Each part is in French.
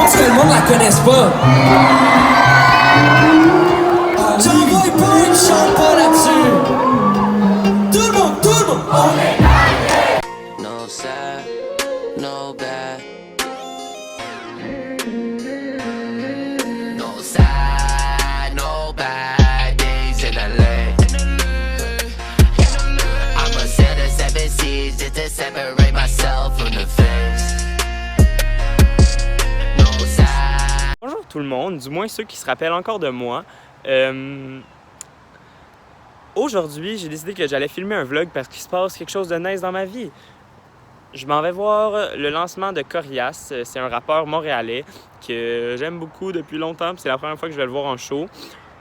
pense que le monde la connaisse pas. J'envoie pas une chante pas là-dessus. Tout le monde, on est no sad, no bad. No sad, no bad days in LA. I'ma sail the 7 seas just to separate myself from the face. No sad. Bonjour tout le monde, du moins ceux qui se rappellent encore de moi. Aujourd'hui, j'ai décidé que j'allais filmer un vlog parce qu'il se passe quelque chose de nice dans ma vie. Je m'en vais voir le lancement de Corias. C'est un rappeur montréalais que j'aime beaucoup depuis longtemps. C'est la première fois que je vais le voir en show.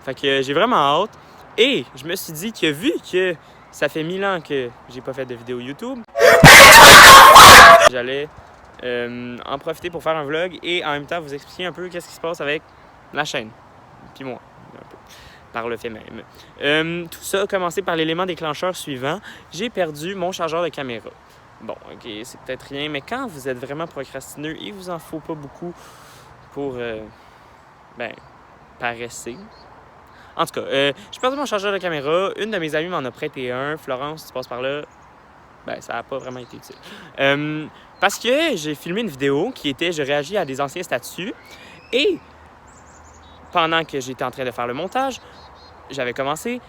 Fait que j'ai vraiment hâte. Et je me suis dit que vu que ça fait 1000 ans que j'ai pas fait de vidéo YouTube, j'allais en profiter pour faire un vlog et en même temps vous expliquer un peu qu'est-ce qui se passe avec la chaîne. Puis moi, un peu, par le fait même. Tout ça a commencé par l'élément déclencheur suivant. J'ai perdu mon chargeur de caméra. Bon, ok, c'est peut-être rien, mais quand vous êtes vraiment procrastineux, il vous en faut pas beaucoup pour, paresser. En tout cas, j'ai perdu mon chargeur de caméra. Une de mes amies m'en a prêté un. Florence, tu passes par là. Ben, ça n'a pas vraiment été utile. Parce que j'ai filmé une vidéo qui était « Je réagis à des anciens statuts » et pendant que j'étais en train de faire le montage, j'avais commencé,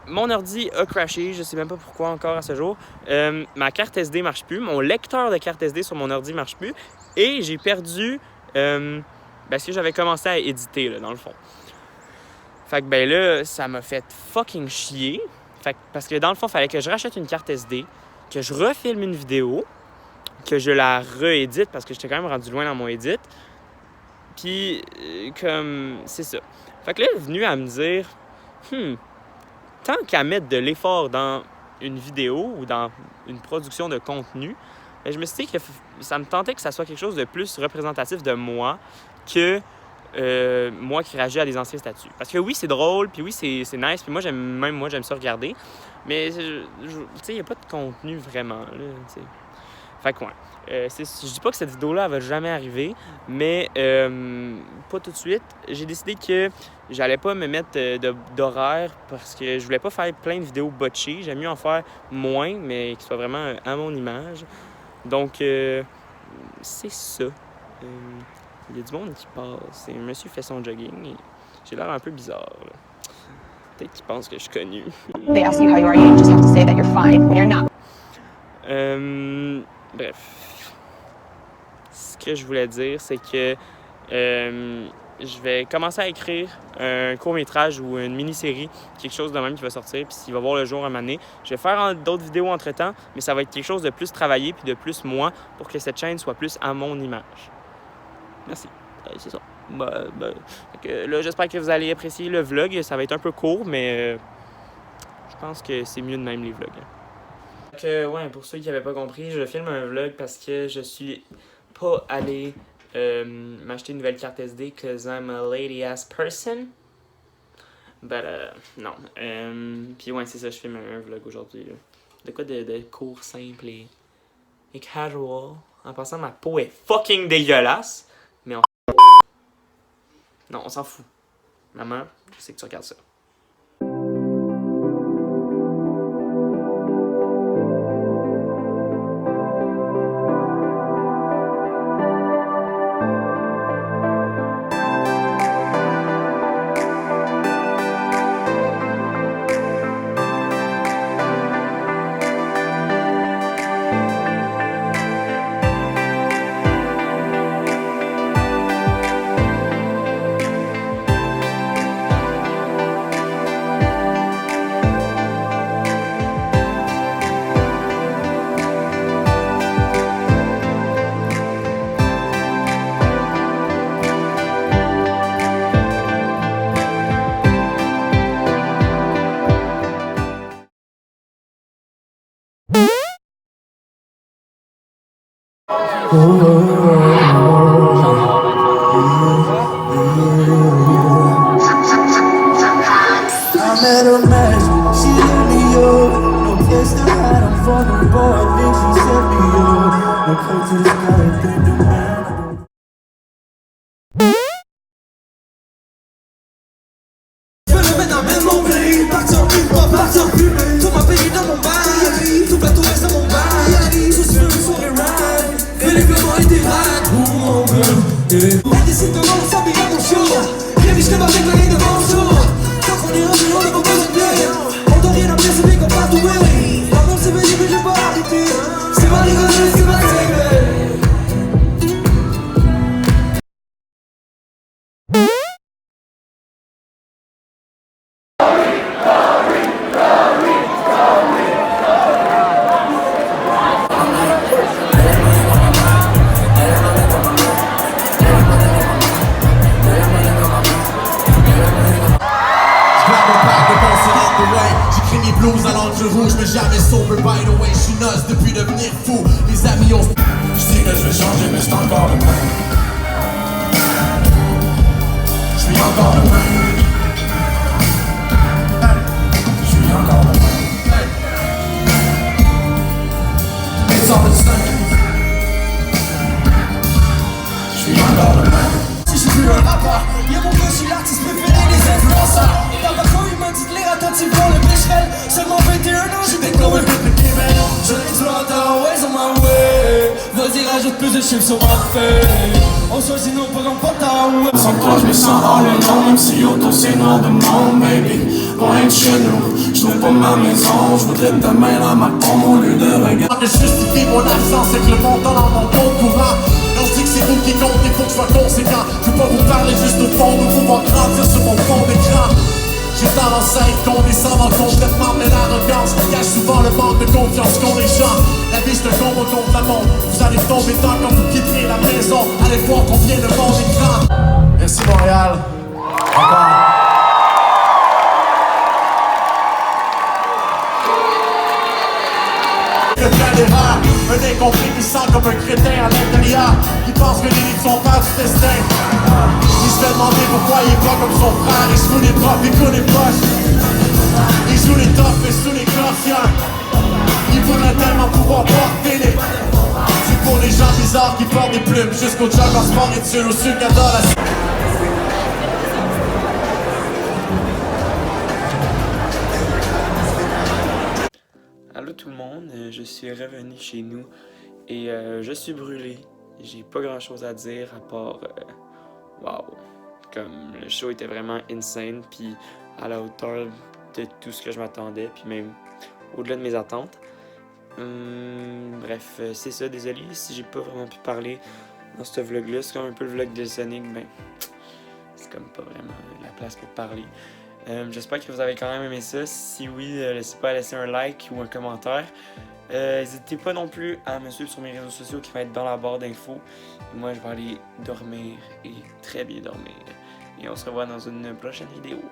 mon ordi a crashé, je sais même pas pourquoi encore à ce jour. Ma carte SD marche plus, mon lecteur de carte SD sur mon ordi marche plus et j'ai perdu ce que j'avais commencé à éditer là, dans le fond. Fait que ben là, ça m'a fait fucking chier. Parce que dans le fond, il fallait que je rachète une carte SD, que je refilme une vidéo, que je la réédite parce que j'étais quand même rendu loin dans mon edit. Puis, comme, c'est ça. Fait que là, elle est venue à me dire, tant qu'à mettre de l'effort dans une vidéo ou dans une production de contenu, ben, je me suis dit que ça me tentait que ça soit quelque chose de plus représentatif de moi que moi qui réagis à des anciens statuts. Parce que oui, c'est drôle, puis oui, c'est nice, puis moi, j'aime ça regarder, mais, tu sais, il n'y a pas de contenu vraiment, là, tu sais. Fait que, ouais. Je dis pas que cette vidéo-là, elle va jamais arriver, mais pas tout de suite. J'ai décidé que j'allais pas me mettre d'horaire parce que je voulais pas faire plein de vidéos botchées. J'aime mieux en faire moins, mais qui soient vraiment à mon image. Donc, c'est ça. Il y a du monde qui passe. Et monsieur fait son jogging et j'ai l'air un peu bizarre, là. Peut-être qu'il pense que je suis connu. They ask you how you are, you just have to say that you're fine when you're not. Bref. Ce que je voulais dire, c'est que je vais commencer à écrire un court-métrage ou une mini-série, quelque chose de même qui va sortir, puis s'il va voir le jour à un moment donné. Je vais faire d'autres vidéos entre-temps, mais ça va être quelque chose de plus travaillé puis de plus moi pour que cette chaîne soit plus à mon image. Merci. C'est ça. Là, j'espère que vous allez apprécier le vlog. Ça va être un peu court, mais je pense que c'est mieux de même les vlogs. Ouais, pour ceux qui n'avaient pas compris, je filme un vlog parce que je suis pas allé m'acheter une nouvelle carte SD cause I'm a lady-ass person. But, non. Puis ouais, c'est ça, je filme un vlog aujourd'hui. De quoi de court, simple et casual. En passant, ma peau est fucking dégueulasse. Mais non, on s'en fout. Maman, je sais que tu regardes ça. amène mon blé. Partir en plus, pas partir plus. Tout ma pays dans mon bail. Tout bateau reste dans mon bail. Sous ce feu, sur les rides. Fais les paiements et des rats. Pour mon bleu. On décide de vendre, on s'habille à mon show. Bien vite, je te bats avec la gang de Mansour. Tant qu'on est revenu, on n'a pas besoin de blé. On doit rien appeler, c'est bien qu'on part doué. L'amour c'est venu, mais je vais pas arrêter. C'est pas rigoler, c'est pas t'aimer. J'écris mes blues à l'encre rouge, mais jamais sober by the way. J'suis noce depuis devenir fou. Les amis ont. J'dis que j'vais changer, mais c'est encore le même. J'suis encore le même. J'suis encore le même. It's all the same. J'suis encore le même. Si je suis plus un rappeur, y'a mon gars, je suis l'artiste préféré des influenceurs. Papa quand il m'a dit de les attentifs pour le Becherel. Seulement 21 ans, j'étais comme un bébé Kimel. Je l'exploite, always on my way. Vas-y, rajoute plus de chiffres sur ma feuille. On choisit nos programmes pour ta web. Sans toi, je me sens all alone, même si auto c'est noir de monde, baby. Loin de chez nous, je trouve pas ma maison. Je voudrais ta main dans ma pompe au lieu de regarder. Je justifie mon absence avec le montant dans mon compte courant. On se dit que c'est vous qui compte, il faut que je sois conséquent. Je veux pas vous parler juste au fond, nous pouvons grandir sur mon fond d'écran. J'ai tendance à être condescendant complètement, mais l'arrogance cache souvent le manque de confiance qu'ont les gens. La vie c'est un combat contre la montre. Vous allez tomber tant quand vous quitterez la maison. Allez voir combien le monde est grand. Merci Montréal. Encore. Un incompris qui sent comme un crétin à l'intérieur, qui pense que les lits sont pas du destin. Il se fait demander pourquoi il est pas comme son frère. Il se fout des profs, il connaît pas. Il joue les tops et sous les classiens. Il voudrait tellement pouvoir porter les. C'est pour les gens bizarres qui portent des plumes jusqu'au job en sport et tuent au sucre à la. Allô tout le monde, je suis revenu chez nous et je suis brûlé. J'ai pas grand chose à dire à part wow, comme le show était vraiment insane puis à la hauteur de tout ce que je m'attendais puis même au-delà de mes attentes. Bref, c'est ça, désolé si j'ai pas vraiment pu parler dans ce vlog là, c'est comme un peu le vlog de Sonic, ben c'est comme pas vraiment la place pour parler. J'espère que vous avez quand même aimé ça. Si oui, n'hésitez pas à laisser un like ou un commentaire. N'hésitez pas non plus à me suivre sur mes réseaux sociaux qui vont être dans la barre d'infos. Moi, je vais aller dormir et très bien dormir. Et on se revoit dans une prochaine vidéo.